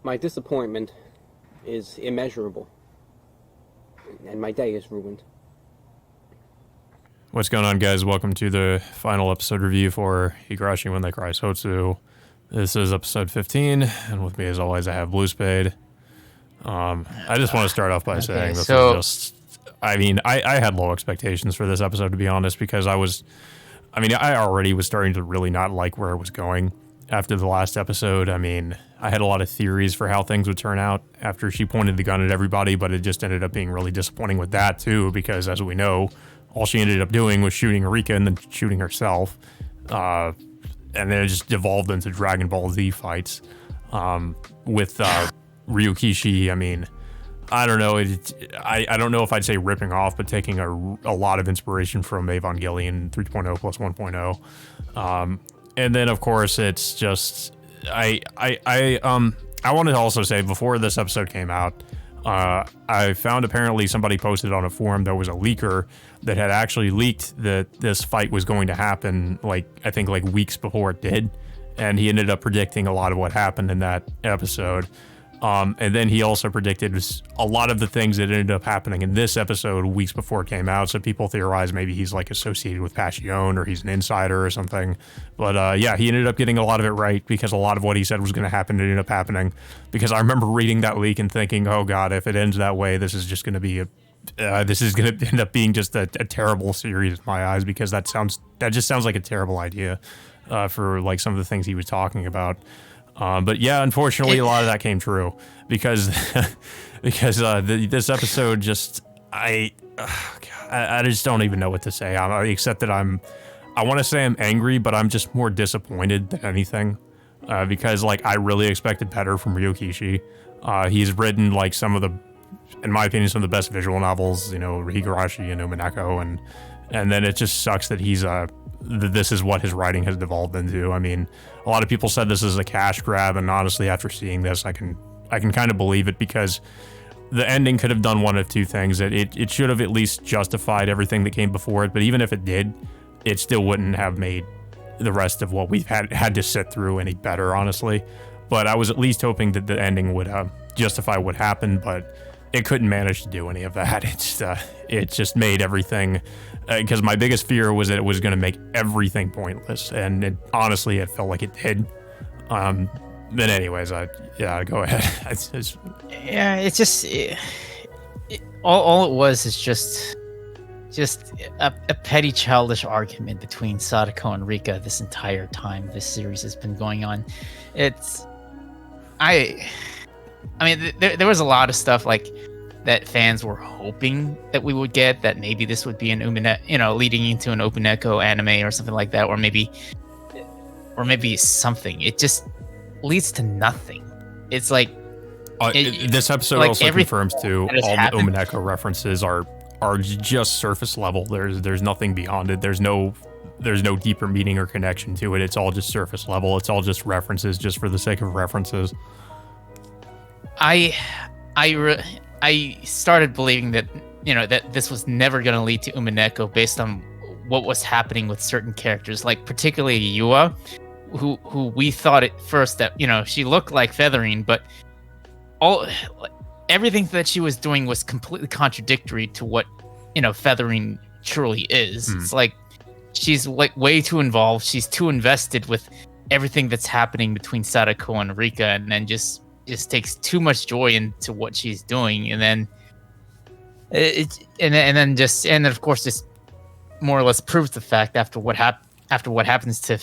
My disappointment is immeasurable, and my day is ruined. What's going on, guys? Welcome to the final episode review for Higurashi When They Cry Sotsu. This is episode 15, and with me, as always, I have Blue Spade. I just want to start off by saying this is just... I mean, I had low expectations for this episode, to be honest, because I already was starting to really not like where it was going after the last episode. I mean, I had a lot of theories for how things would turn out after she pointed the gun at everybody, but it just ended up being really disappointing with that, too, because as we know, all she ended up doing was shooting Rika and then shooting herself. And then it just devolved into Dragon Ball Z fights. With Ryukishi, I mean, I don't know. I don't know if I'd say ripping off, but taking a lot of inspiration from Evangelion 3.0 plus 1.0. And then, of course, it's just... I wanted to also say, before this episode came out, I found apparently somebody posted on a forum there was a leaker that had actually leaked that this fight was going to happen, I think weeks before it did. And he ended up predicting a lot of what happened in that episode. And then he also predicted a lot of the things that ended up happening in this episode weeks before it came out. So people theorized maybe he's associated with Passion or he's an insider or something. But yeah, he ended up getting a lot of it right because a lot of what he said was going to happen ended up happening. Because I remember reading that leak and thinking, oh God, if it ends that way, this is just going to be this is going to end up being just a terrible series in my eyes, because that just sounds like a terrible idea for some of the things he was talking about. But yeah, unfortunately, a lot of that came true because this episode just I just don't even know what to say. Except that I want to say I'm angry, but I'm just more disappointed than anything because I really expected better from Ryukishi. He's written some of the, in my opinion, some of the best visual novels, Higurashi and Umineko, and then it just sucks that he's this is what his writing has devolved into. I mean, a lot of people said this is a cash grab, and honestly, after seeing this, I can kind of believe it, because the ending could have done one of two things. It should have at least justified everything that came before it, but even if it did, it still wouldn't have made the rest of what we've had to sit through any better, honestly. But I was at least hoping that the ending would justify what happened, but it couldn't manage to do any of that. It just made everything, because my biggest fear was that it was going to make everything pointless, and honestly, it felt like it did. But anyways, go ahead. It's just all it was is just a petty childish argument between Sadako and Rika this entire time this series has been going on. I mean, there was a lot of stuff that fans were hoping that we would get, that maybe this would be an leading into an Umineko anime or something like that, or maybe something. It just leads to nothing. It's this episode also confirms too, all the Umineko references are just surface level. There's nothing beyond it. There's no deeper meaning or connection to it. It's all just surface level. It's all just references, just for the sake of references. I started believing that that this was never going to lead to Umineko based on what was happening with certain characters, particularly Yua, who we thought at first that she looked like Featherine, but everything that she was doing was completely contradictory to what Featherine truly is. It's she's way too involved. She's too invested with everything that's happening between Sadako and Rika, and then just takes too much joy into what she's doing, and then of course just more or less proves the fact after what happens to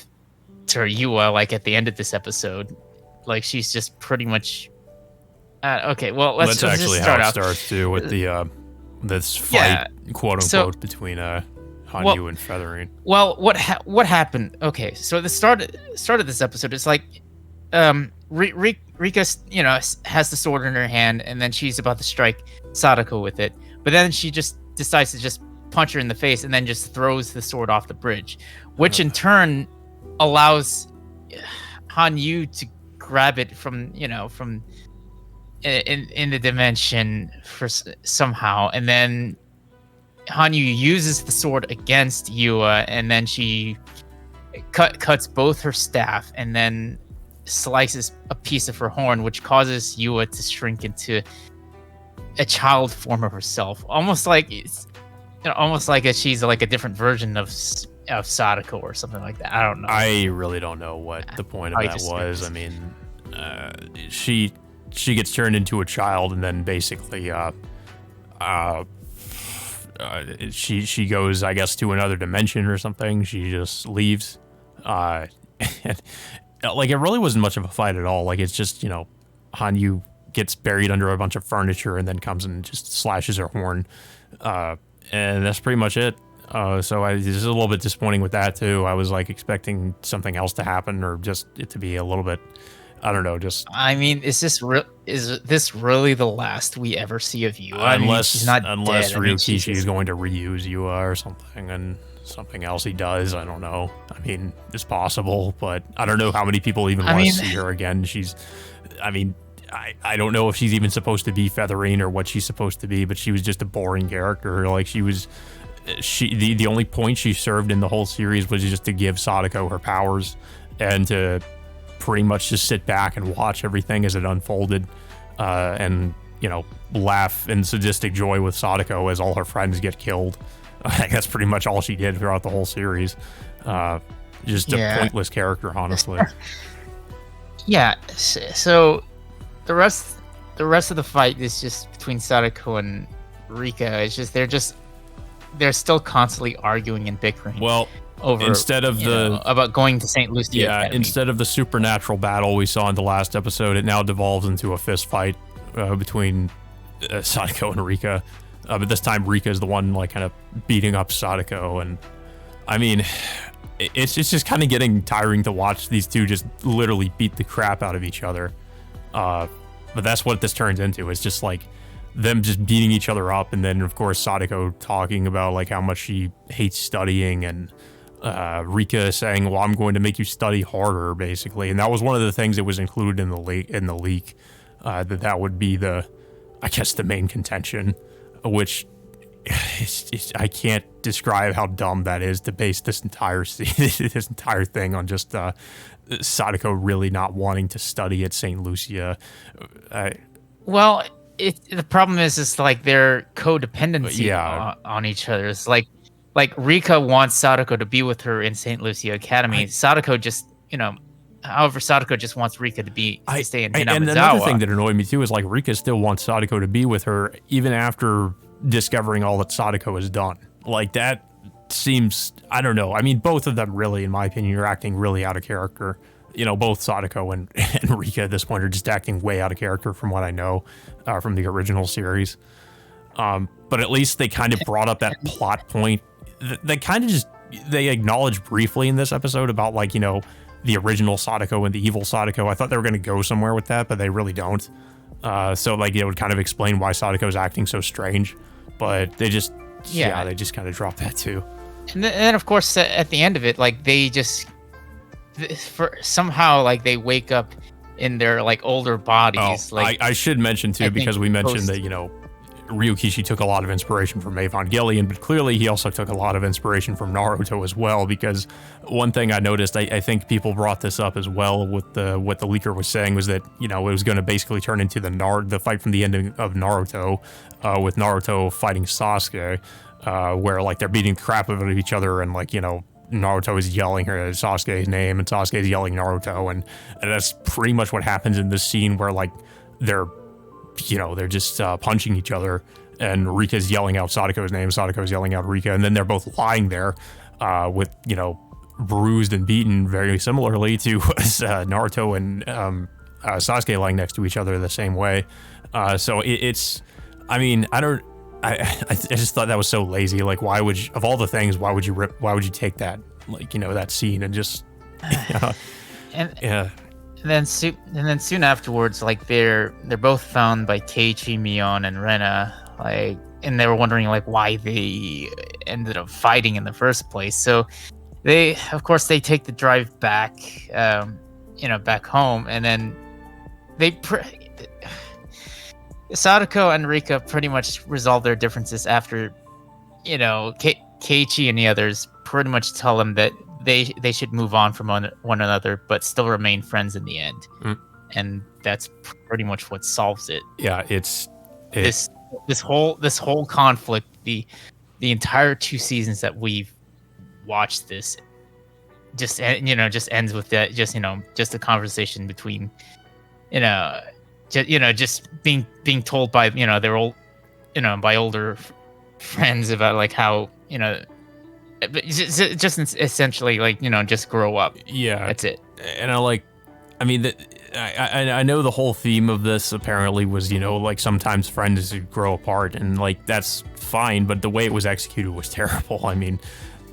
Yua at the end of this episode. She's just pretty much okay. Well, let's actually just start how it out. Starts too with the this fight, quote unquote, between Hanyu and Featherine. Well, what happened? Okay, so the start of this episode is Rika, has the sword in her hand, and then she's about to strike Sadako with it. But then she just decides to just punch her in the face, and then just throws the sword off the bridge, which in turn allows Hanyu to grab it from in the dimension for somehow, and then Hanyu uses the sword against Yua, and then she cuts both her staff, and then slices a piece of her horn, which causes Yua to shrink into a child form of herself, almost like she's like a different version of Sadako or something like that. I don't know. I really don't know what the point of that was. I mean, she gets turned into a child, and then basically, she goes, I guess, to another dimension or something. She just leaves. And, like, it really wasn't much of a fight at all. Like, it's just, Hanyu gets buried under a bunch of furniture and then comes and just slashes her horn. And that's pretty much it. So this is a little bit disappointing with that too. I was like expecting something else to happen, or just it to be a little bit, I don't know, just. I mean, is this really the last we ever see of Yua? Unless she's not unless dead. Ryukishi is going to reuse Yua or something, and something else he does, I don't know. I mean, it's possible, but I don't know how many people even want to see her again. I don't know if she's even supposed to be Featherine or what she's supposed to be, but she was just a boring character. Like, the only point she served in the whole series was just to give Sadako her powers and to pretty much just sit back and watch everything as it unfolded, and laugh in sadistic joy with Sadako as all her friends get killed. That's pretty much all she did throughout the whole series. Just a pointless character, honestly. Yeah. So the rest of the fight is just between Sadako and Rika. It's just they're still constantly arguing and bickering. Well, over instead of about going to St. Lucia Academy. Instead of the supernatural battle we saw in the last episode, it now devolves into a fist fight between Sadako and Rika. But this time Rika is the one like kind of beating up Sadako, and I mean, it's just kind of getting tiring to watch these two just literally beat the crap out of each other. But that's what this turns into. It's just like them just beating each other up, and then of course Sadako talking about like how much she hates studying, and Rika saying, "Well, I'm going to make you study harder," basically. And that was one of the things that was included in the leak. That would be the main contention, which I can't describe how dumb that is to base this entire thing on just Sadako really not wanting to study at St. Lucia. Well, the problem is like their codependency on each other. It's like Rika wants Sadako to be with her in St. Lucia Academy. Sadako just, however, Sadako just wants Rika to stay in Hinamizawa. And another thing that annoyed me too is like Rika still wants Sadako to be with her even after discovering all that Sadako has done. Like, that seems, I don't know. I mean, both of them really, in my opinion, are acting really out of character. Both Sadako and Rika at this point are just acting way out of character from what I know from the original series. But at least they kind of brought up that plot point. They kind of they acknowledged briefly in this episode about like, the original Sadako and the evil Sadako. I thought they were going to go somewhere with that, but they really don't. So like it would kind of explain why Sadako's acting so strange, but they just kind of dropped that too. And then of course at the end of it, like they wake up in their like older bodies. I should mention too, because we mentioned that Ryukishi took a lot of inspiration from Evangelion, but clearly he also took a lot of inspiration from Naruto as well, because one thing I noticed, I think people brought this up as well with what the leaker was saying, was that, it was going to basically turn into the fight from the ending of Naruto, with Naruto fighting Sasuke, where like they're beating the crap out of each other, and like, Naruto is yelling Sasuke's name, and Sasuke is yelling Naruto, and that's pretty much what happens in this scene where like they're just punching each other, and Rika's yelling out Sadako's name, Sadako's yelling out Rika, and then they're both lying there with, bruised and beaten very similarly to Naruto and Sasuke lying next to each other the same way. So it's, I mean, I just thought that was so lazy. Like, why would you, of all the things, why would you take that, like, that scene and just, yeah. And then soon afterwards, like they're both found by Keiichi, Mion, and Rena, like, and they were wondering like why they ended up fighting in the first place. So they take the drive back, back home, and then Sadako and Rika pretty much resolve their differences after, Keiichi and the others pretty much tell them that they should move on from one another, but still remain friends in the end. And that's pretty much what solves it. Yeah, This whole conflict, the entire 2 seasons that we've watched this, just ends with that, just a conversation between, just being told by their old, by older friends about like how just essentially like just grow up. Yeah, that's it. And I know the whole theme of this apparently was like sometimes friends grow apart, and like that's fine, but the way it was executed was terrible. I mean,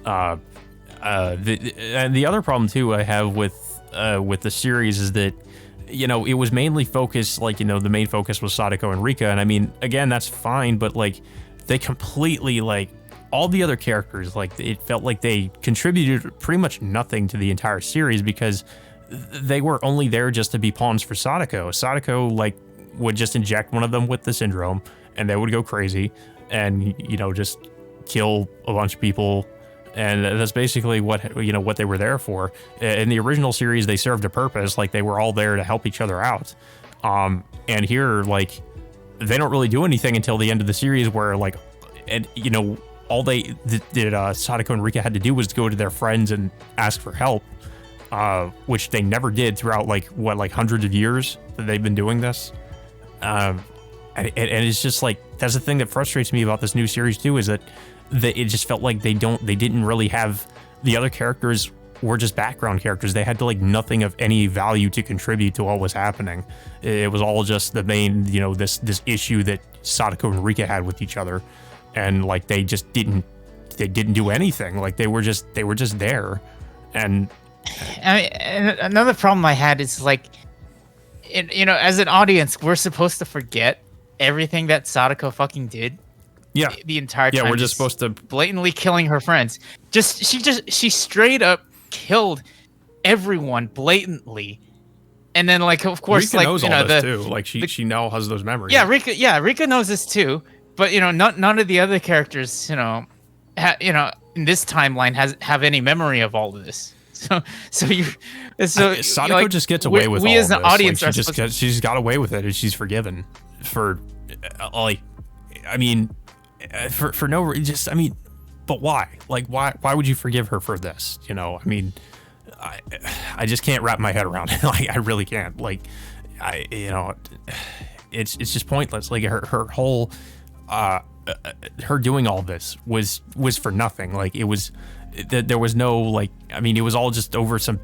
and the other problem too I have with the series is that it was mainly focused, like, the main focus was Sadako and Rika. And I mean, again, that's fine, but like they completely, like, all the other characters, like, it felt like they contributed pretty much nothing to the entire series because they were only there just to be pawns for Sadako. Sadako, like, would just inject one of them with the syndrome and they would go crazy and, just kill a bunch of people. And that's basically what they were there for. In the original series, they served a purpose. Like, they were all there to help each other out. And here, like, they don't really do anything until the end of the series where, like, and, all they did Sadako and Rika had to do was to go to their friends and ask for help, which they never did throughout, like hundreds of years that they've been doing this. And it's just like, that's the thing that frustrates me about this new series too, is that it just felt like they didn't really have, the other characters were just background characters. They had to, like, nothing of any value to contribute to what was happening. It was all just the main, this issue that Sadako and Rika had with each other. And like, they didn't do anything. Like, they were just there. And another problem I had is, like, as an audience, we're supposed to forget everything that Sadako fucking did. Yeah. The entire time. Yeah, we're just supposed to blatantly killing her friends. She straight up killed everyone blatantly. And then, like, of course, Rika like, knows all this too. Like, she now has those memories. Yeah, Rika knows this too. But none of the other characters, in this timeline have any memory of all of this. Sadako, like, just gets away with all as an this. Audience, like, she's got away with it, and she's forgiven for, like, I mean, for no reason. Just, I mean, but why? Like, why would you forgive her for this? I mean, I just can't wrap my head around it. Like, I really can't. Like, it's just pointless. Like, her whole, her doing all this was for nothing. Like, it was, there was no, like, I mean, it was all just over some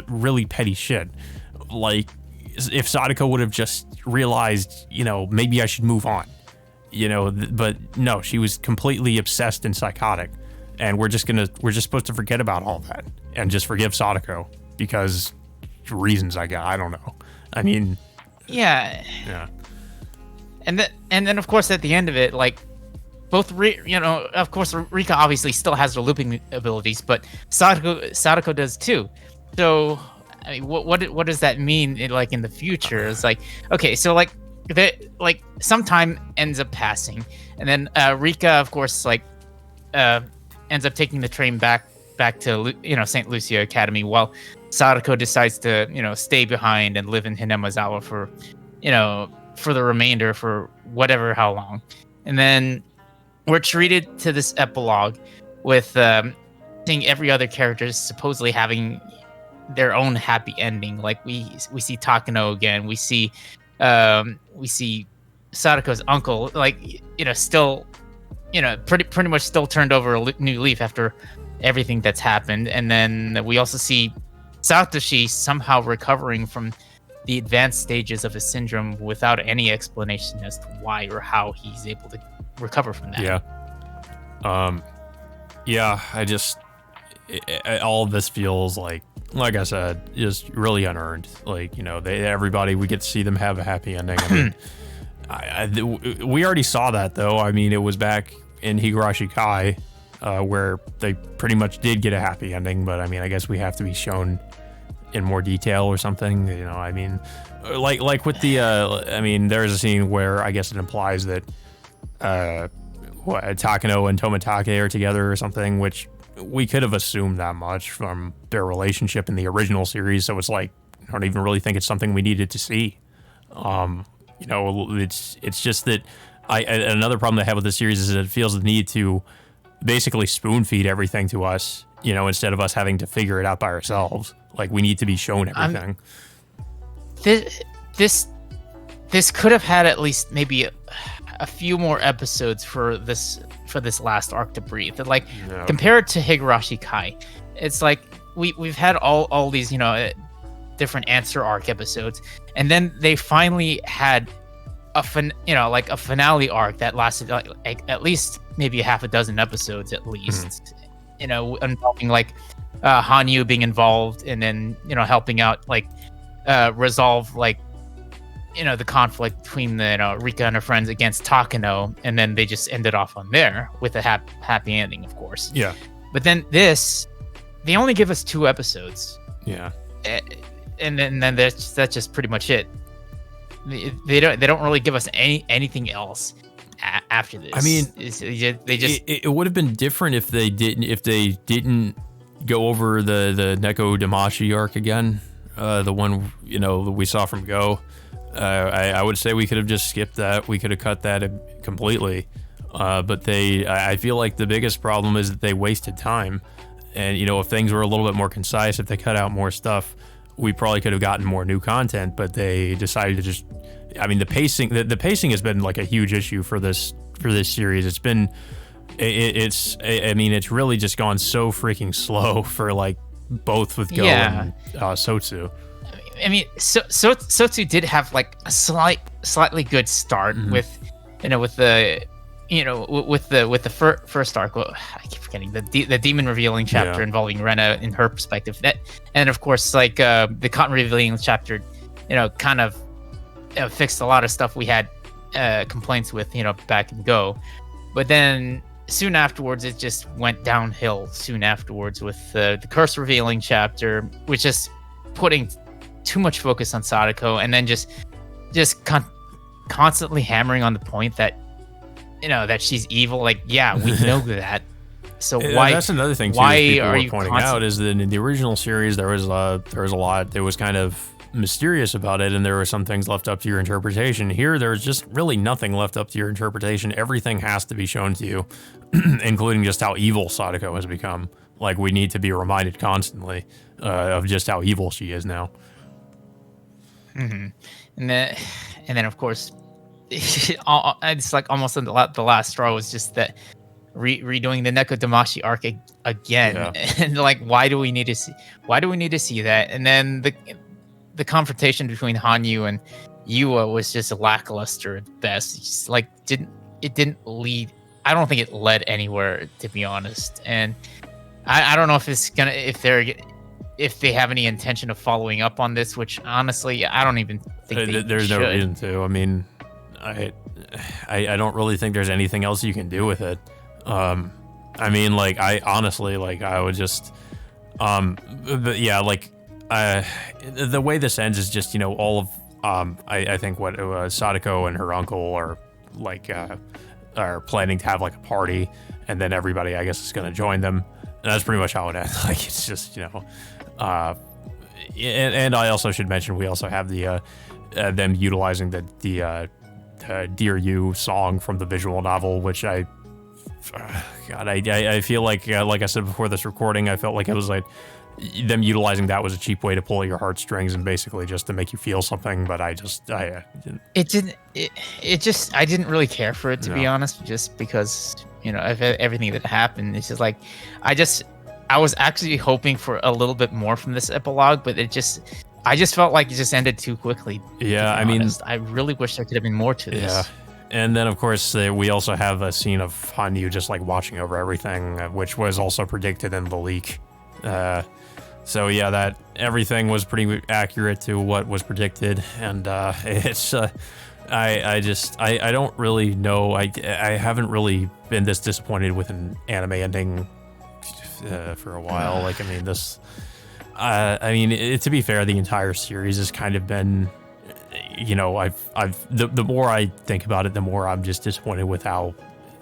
really petty shit. Like, if Sadako would have just realized, maybe I should move on, but no, she was completely obsessed and psychotic. And we're just supposed to forget about all that and just forgive Sadako because reasons, I don't know. I mean, yeah. And then of course at the end of it, like, both of course Rika obviously still has her looping abilities, but Sadako does too. So I mean, what does that mean in the future? It's like, okay, so like some time ends up passing, and then Rika, of course, ends up taking the train back to St. Lucia Academy, while Sadako decides to stay behind and live in Hinamazawa for the remainder, for how long. And then we're treated to this epilogue with seeing every other character supposedly having their own happy ending. Like, we see Takano again, we see Sadako's uncle, still pretty much still turned over a new leaf after everything that's happened. And then we also see Satoshi somehow recovering from the advanced stages of his syndrome without any explanation as to why or how he's able to recover from that. All of this feels like I said, just really unearned. Like, everybody, we get to see them have a happy ending. I mean, we already saw that, though. I mean, it was back in Higurashi Kai, where they pretty much did get a happy ending, but I mean, I guess we have to be shown in more detail or something. I mean, like with the I mean, there's a scene where I guess it implies that Takano and Tomitake are together or something, which we could have assumed that much from their relationship in the original series. So it's like, I don't even really think it's something we needed to see. It's just that another problem I have with the series is that it feels the need to basically spoon feed everything to us, instead of us having to figure it out by ourselves. Like, we need to be shown everything. This could have had at least maybe a few more episodes for this last arc to breathe. Like, compared to Higurashi Kai, it's like we've had all these different answer arc episodes, and then they finally had a finale arc that lasted like at least maybe half a dozen episodes at least. Involving like Hanyu being involved, and then helping out like resolve like the conflict between the Rika and her friends against Takano, and then they just ended off on there with a happy ending, of course. Yeah. But then they only give us 2 episodes. Yeah. And then that's just pretty much it. They don't really give us anything else after this. I mean, they just it would have been different if they didn't go over the Neko Damashi arc again, the one that we saw from Go. I would say we could have just skipped that. We could have cut that completely. But I feel like the biggest problem is that they wasted time. And if things were a little bit more concise, if they cut out more stuff, we probably could have gotten more new content. But they decided to just, the pacing. The pacing has been like a huge issue for this series. It's been, it's really just gone so freaking slow for like both with Go and Sotsu. I mean, Sotsu did have like a slightly good start with the first arc. Well, I keep forgetting the demon revealing chapter involving Rena in her perspective. And of course, like the cotton revealing chapter, kind of fixed a lot of stuff we had complaints with, back in Go. But then soon afterwards, it just went downhill. Soon afterwards, with the curse revealing chapter, which is putting too much focus on Sadako, and then just constantly hammering on the point that that she's evil. Like, yeah, we know that. So why? That's another thing too. Why people are were you pointing out is that in the original series there was a lot that was kind of mysterious about it, and there were some things left up to your interpretation. Here, there's just really nothing left up to your interpretation. Everything has to be shown to you, including just how evil Sadako has become. Like, we need to be reminded constantly of just how evil she is now. Mm-hmm. And then of course, it's like almost the last straw was just that redoing the Neko Damashi arc again. And like, why do we need to see that? And then the confrontation between Hanyu and Yua was just lackluster at best. It's just like it didn't lead. I don't think it led anywhere, to be honest. And I don't know if they have any intention of following up on this, which honestly I don't even think there's should. no reason to. I mean, I don't really think there's anything else you can do with it. I mean, like, I honestly, like, I would just, but yeah, like, the way this ends is just, all of, I think what Sadako and her uncle are like, are planning to have like a party, and then everybody, I guess, is going to join them. And that's pretty much how it ends. Like, it's just, and I also should mention, we also have the, them utilizing the Dear You song from the visual novel, which I feel like I said before this recording, I felt like it was like them utilizing that was a cheap way to pull at your heartstrings and basically just to make you feel something. But I didn't. I didn't really care for it, to be honest, just because of everything that happened. It's just like I was actually hoping for a little bit more from this epilogue, but I just felt like it just ended too quickly. Yeah, I mean, I really wish there could have been more to this. Yeah. And then, of course, we also have a scene of Hanyu just like watching over everything, which was also predicted in the leak. So yeah, that everything was pretty accurate to what was predicted, and it's I don't really know. I haven't really been this disappointed with an anime ending for a while. Like, I mean, this. To be fair, the entire series has kind of been, the more I think about it, the more I'm just disappointed with how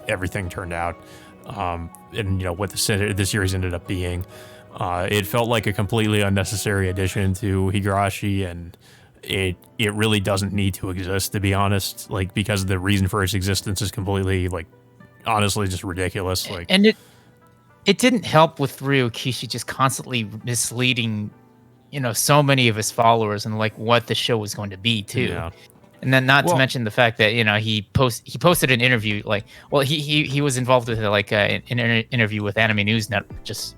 everything turned out. and what the series ended up being. It felt like a completely unnecessary addition to Higurashi, and it really doesn't need to exist, to be honest. Like, because the reason for its existence is completely, like, honestly just ridiculous. Like, And it didn't help with Ryokishi just constantly misleading, so many of his followers and like what the show was going to be too. Yeah. And then not to mention the fact that he posted an interview he was involved with an interview with Anime News Network just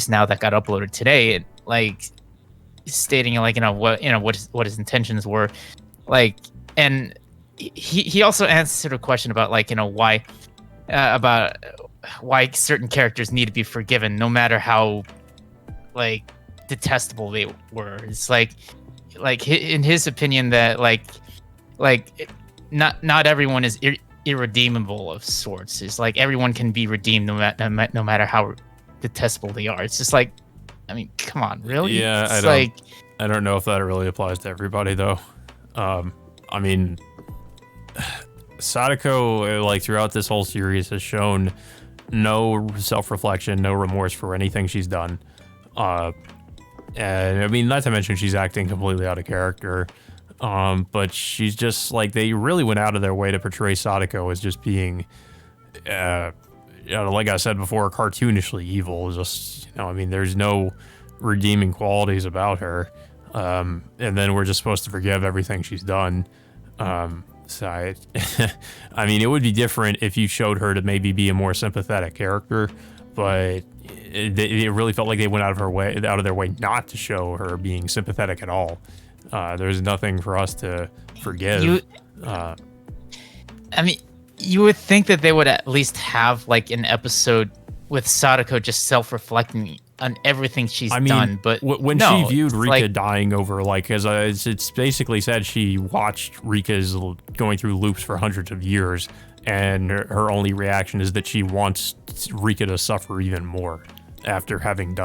now that got uploaded today, and like stating what his intentions were, like, and he also answered a question about why about why certain characters need to be forgiven no matter how like detestable they were. It's like in his opinion that not everyone is irredeemable of sorts. It's like everyone can be redeemed no matter how detestable they are. It's just like, I mean, come on, really? Yeah, I don't know if that really applies to everybody though. I mean, Sadako, like, throughout this whole series has shown no self-reflection, no remorse for anything she's done. And I mean, not to mention she's acting completely out of character. But she's just like, they really went out of their way to portray Sadako as just being, like I said before, cartoonishly evil. Just, I mean, there's no redeeming qualities about her. And then we're just supposed to forgive everything she's done. So I mean, it would be different if you showed her to maybe be a more sympathetic character, but it really felt like they went out of their way not to show her being sympathetic at all. There's nothing for us to forgive. I mean, you would think that they would at least have like an episode with Sadako just self-reflecting on everything she's done. But when she viewed Rika dying over, like, as it's basically said, she watched Rika's going through loops for hundreds of years, and her only reaction is that she wants Rika to suffer even more after having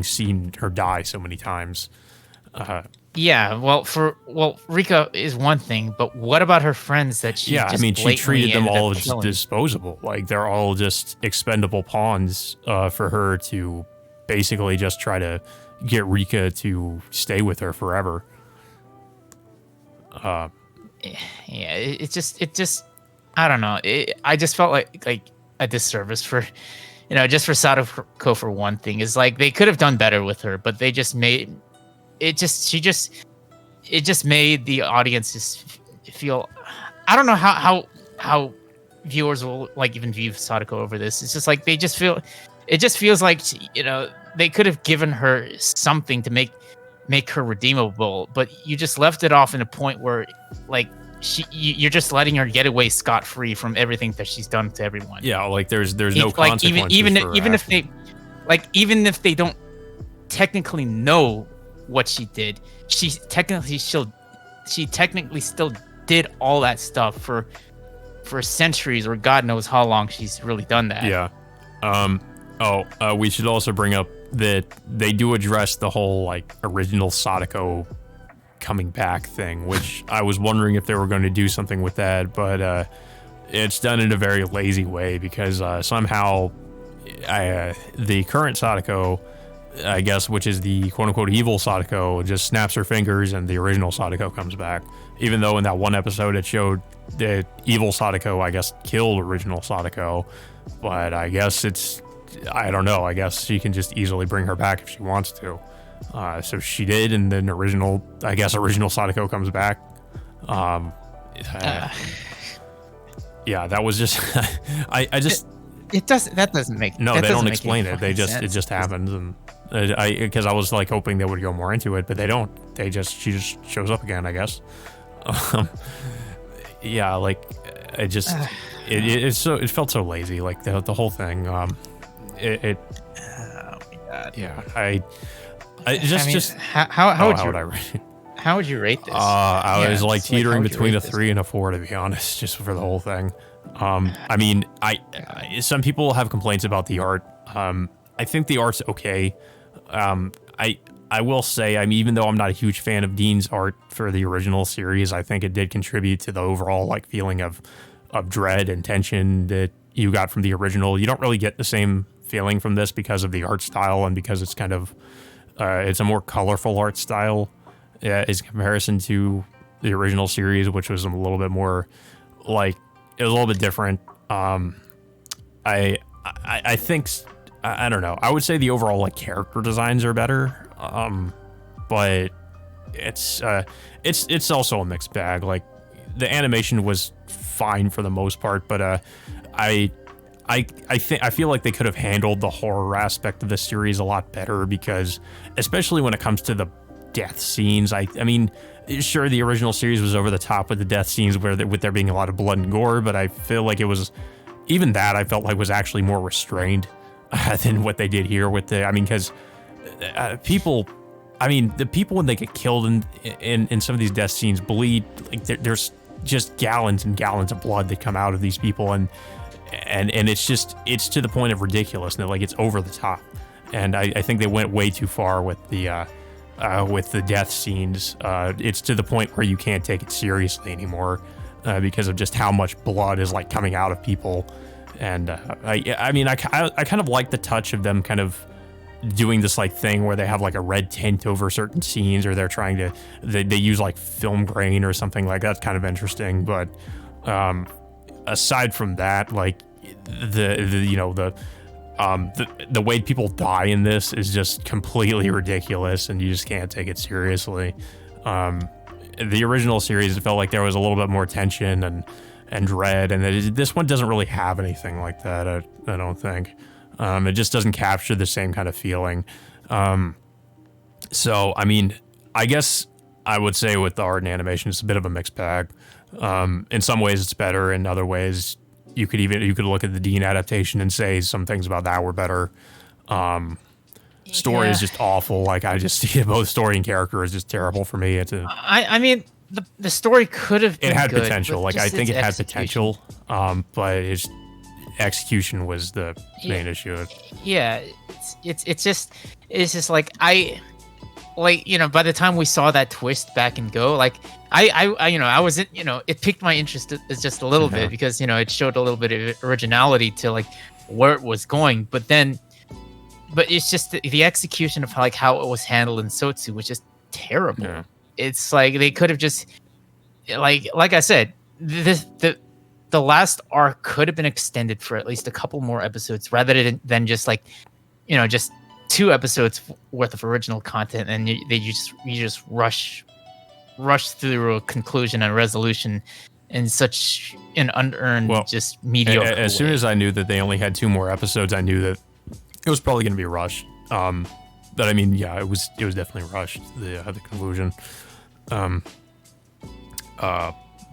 seen her die so many times. Yeah, well, Rika is one thing, but what about her friends that she? Yeah, I mean, she treated them all as disposable. Like, they're all just expendable pawns for her to basically just try to get Rika to stay with her forever. Yeah, it just, I don't know. I just felt like a disservice for, just for Sadako for one thing. Is like they could have done better with her, but they just made. It just made the audiences feel. I don't know how viewers will like even view Sadako over this. It's just like they just feel. It just feels like they could have given her something to make her redeemable, but you just left it off in a point where like you're just letting her get away scot-free from everything that she's done to everyone. Yeah, like there's no consequences. Even if they don't technically know what she did, she technically still did all that stuff for centuries, or God knows how long she's really done that. Yeah. We should also bring up that they do address the whole like original Sadako coming back thing, which I was wondering if they were going to do something with that, but it's done in a very lazy way because somehow the current Sadako, I guess, which is the quote-unquote evil Sadako, just snaps her fingers and the original Sadako comes back. Even though in that one episode it showed that evil Sadako, I guess, killed original Sadako. But I guess I don't know. I guess she can just easily bring her back if she wants to. So she did, and then original Sadako comes back. Yeah, that was just... That doesn't make... No, they don't explain it. It just happens, and... because I was like hoping they would go more into it, but they don't. She just shows up again, I guess. Yeah, like it felt so lazy, like the whole thing. Oh my God. Yeah, how would you rate this? I was like teetering between a 3 and a 4, to be honest, just for the whole thing. I mean, some people have complaints about the art. I think the art's okay. I will say, I mean, even though I'm not a huge fan of Dean's art for the original series, I think it did contribute to the overall like feeling of dread and tension that you got from the original. You don't really get the same feeling from this because of the art style and because it's kind of it's a more colorful art style in comparison to the original series, which was a little bit more like it was a little bit different. I think I don't know. I would say the overall like character designs are better, but it's also a mixed bag. Like the animation was fine for the most part, but I feel like they could have handled the horror aspect of the series a lot better because, especially when it comes to the death scenes, I mean, sure, the original series was over the top with the death scenes with there being a lot of blood and gore, but I feel like it was, even that I felt like was actually more restrained than what they did here with the, I mean, because people, I mean, the people when they get killed in some of these death scenes bleed, like there's just gallons and gallons of blood that come out of these people, and it's to the point of ridiculousness, like it's over the top, and I think they went way too far with the death scenes. It's to the point where you can't take it seriously anymore because of just how much blood is like coming out of people, and I mean I kind of like the touch of them kind of doing this like thing where they have like a red tint over certain scenes, or they're trying to they use like film grain or something like that's kind of interesting, but aside from that, like the way people die in this is just completely ridiculous, and you just can't take it seriously. The original series, it felt like there was a little bit more tension and dread, and this one doesn't really have anything like that. I don't think. It just doesn't capture the same kind of feeling. So, I mean, I guess I would say with the art and animation, it's a bit of a mixed bag. In some ways, it's better. In other ways, you could look at the Dean adaptation and say some things about that were better. Story is just awful. Like I just see both story and character is just terrible for me. I mean, the story could have been had good, potential. Like I think it had potential, but its execution was the main issue. Yeah, it's just like by the time we saw that twist back in Go, like I wasn't, it piqued my interest just a little bit because it showed a little bit of originality to like where it was going, but it's just the execution of how it was handled in Sotsu was just terrible. Yeah. It's like they could have just like I said, the last arc could have been extended for at least a couple more episodes rather than just like just 2 episodes worth of original content, and you just rush through a conclusion and resolution in such an unearned, just mediocre as soon as I knew that they only had 2 more episodes, I knew that it was probably going to be rushed. But I mean, yeah, it was definitely rushed, the conclusion.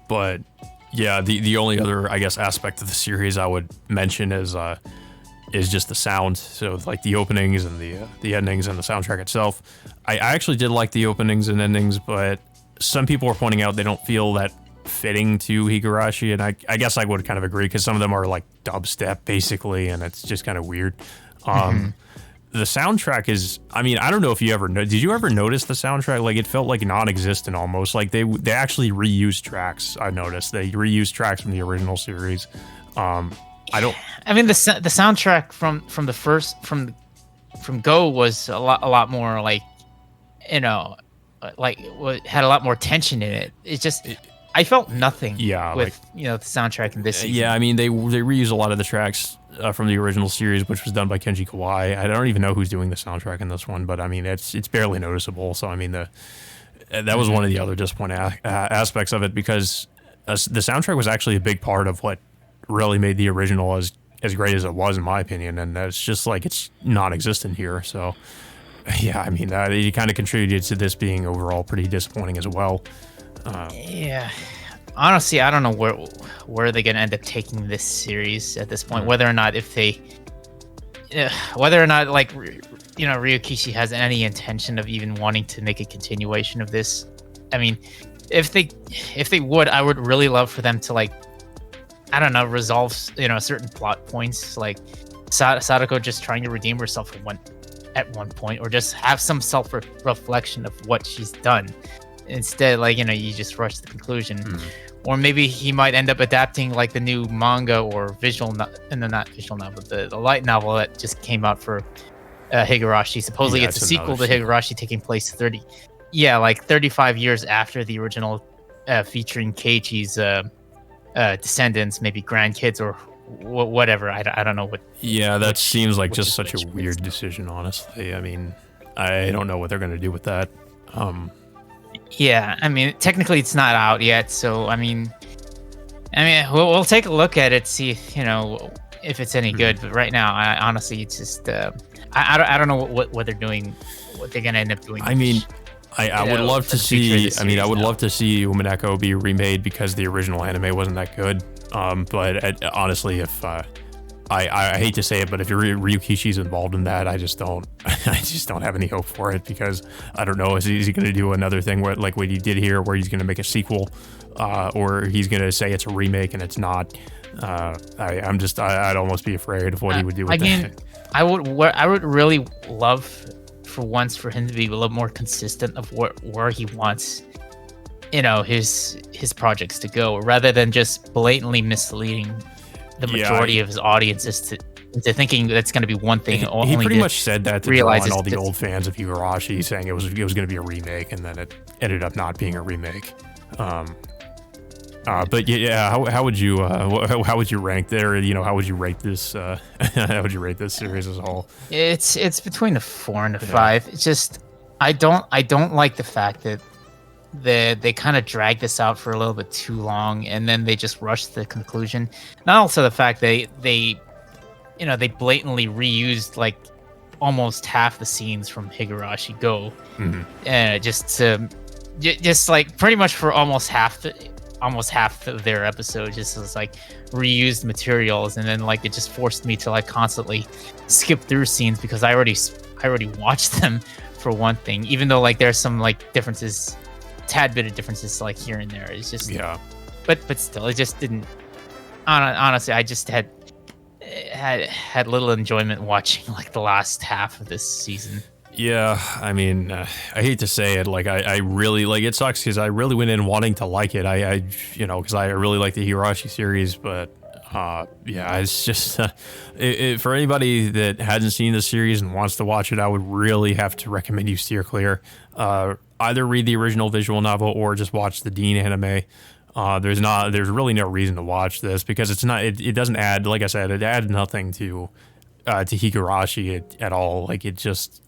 But yeah, the only other, I guess, aspect of the series I would mention is just the sound. So like the openings and the endings and the soundtrack itself. I actually did like the openings and endings, but some people were pointing out they don't feel that fitting to Higurashi, and I guess I would kind of agree because some of them are like dubstep basically, and it's just kind of weird. The soundtrack is, I mean, I don't know if you ever did you ever notice the soundtrack? Like it felt like non-existent almost. Like they actually reused tracks. I noticed they reused tracks from the original series. I mean the soundtrack from Go was a lot more like had a lot more tension in it. It's just I felt nothing. Yeah, with the soundtrack in this season. Yeah, I mean they reuse a lot of the tracks from the original series, which was done by Kenji Kawai. I don't even know who's doing the soundtrack in this one, but I mean it's barely noticeable. So I mean that was one of the other disappointing aspects of it, because the soundtrack was actually a big part of what really made the original as great as it was, in my opinion, and it's just like it's non-existent here. So yeah, I mean it kind of contributed to this being overall pretty disappointing as well. Yeah, honestly, I don't know where they're gonna end up taking this series at this point. Whether or not Ryukishi has any intention of even wanting to make a continuation of this. I mean, if they would, I would really love for them to resolve certain plot points, like Sadako just trying to redeem herself at one point, or just have some self-reflection of what she's done. Instead, you just rush the conclusion, or maybe he might end up adapting like the new manga or not visual novel, the light novel that just came out for Higurashi. Supposedly Yeah, it's a it's sequel to another sequel. Higurashi taking place 35 years after the original, featuring Keiichi's descendants, maybe grandkids or whatever. I don't know what. Yeah, that seems like just such a which weird decision, honestly. I mean, I don't know what they're going to do with that. Yeah, I mean, technically it's not out yet, so I mean, we'll take a look at it, see if, if it's any good. But right now, honestly, it's just I don't know what they're doing, what they're gonna end up doing. I mean, I would love to see. I mean, I would now. love to see Umineko be remade because the original anime wasn't that good. But honestly, if I hate to say it, but if Ryukishi's involved in that, I just don't have any hope for it, because I don't know, is he going to do another thing where, like what he did here, where he's going to make a sequel, or he's going to say it's a remake and it's not. I'd almost be afraid of what he would do with that. I would really love for once for him to be a little more consistent of where he wants, his projects to go, rather than just blatantly misleading the majority of his audience into thinking that's going to be one thing. He pretty much said that to draw on all the it's- old fans of Higurashi, saying it was going to be a remake, and then it ended up not being a remake. But yeah, how would you rank there? How would you rate this? How would you rate this series as a whole? It's between a 4 and a 5. It's just I don't like the fact that they kind of drag this out for a little bit too long, and then they just rush to the conclusion. Not also the fact they blatantly reused like almost half the scenes from Higurashi Go, just like pretty much for almost half of their episode, just as like reused materials, and then like it just forced me to like constantly skip through scenes because I already watched them, for one thing, even though like there's some like differences, tad bit of differences like here and there. It's just but still, it just didn't. Honestly, I just had little enjoyment watching like the last half of this season. Yeah, I mean, I hate to say it, like I really like it. Sucks because I really went in wanting to like it. Because I really like the Higurashi series, but yeah, it's just for anybody that hasn't seen the series and wants to watch it, I would really have to recommend you steer clear. Either read the original visual novel or just watch the Dean anime. There's really no reason to watch this, because it doesn't add, like I said, it adds nothing to Higurashi at all. Like, it just,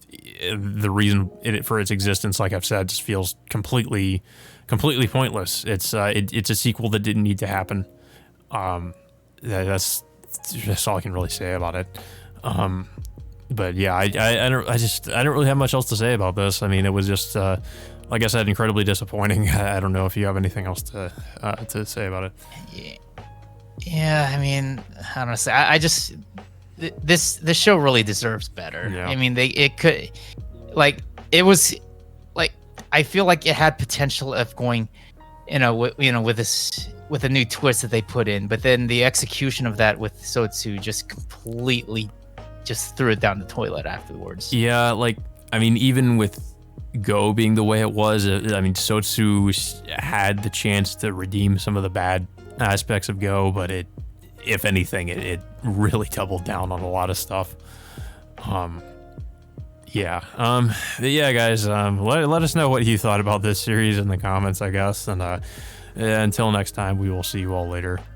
the reason for its existence, like I've said, just feels completely pointless. It's a sequel that didn't need to happen. That's all I can really say about it. But yeah, I don't really have much else to say about this. I mean, it was just, like I said, incredibly disappointing. I don't know if you have anything else to say about it. Yeah, I mean, honestly, I just this show really deserves better. Yeah. I mean, I feel like it had potential of going, with a new twist that they put in, but then the execution of that with Sotsu just completely just threw it down the toilet afterwards. Yeah, like, I mean, even with Go being the way it was, I mean, Sotsu had the chance to redeem some of the bad aspects of Go, but if anything, it really doubled down on a lot of stuff. Yeah, guys, let us know what you thought about this series in the comments, I guess, and until next time, we will see you all later.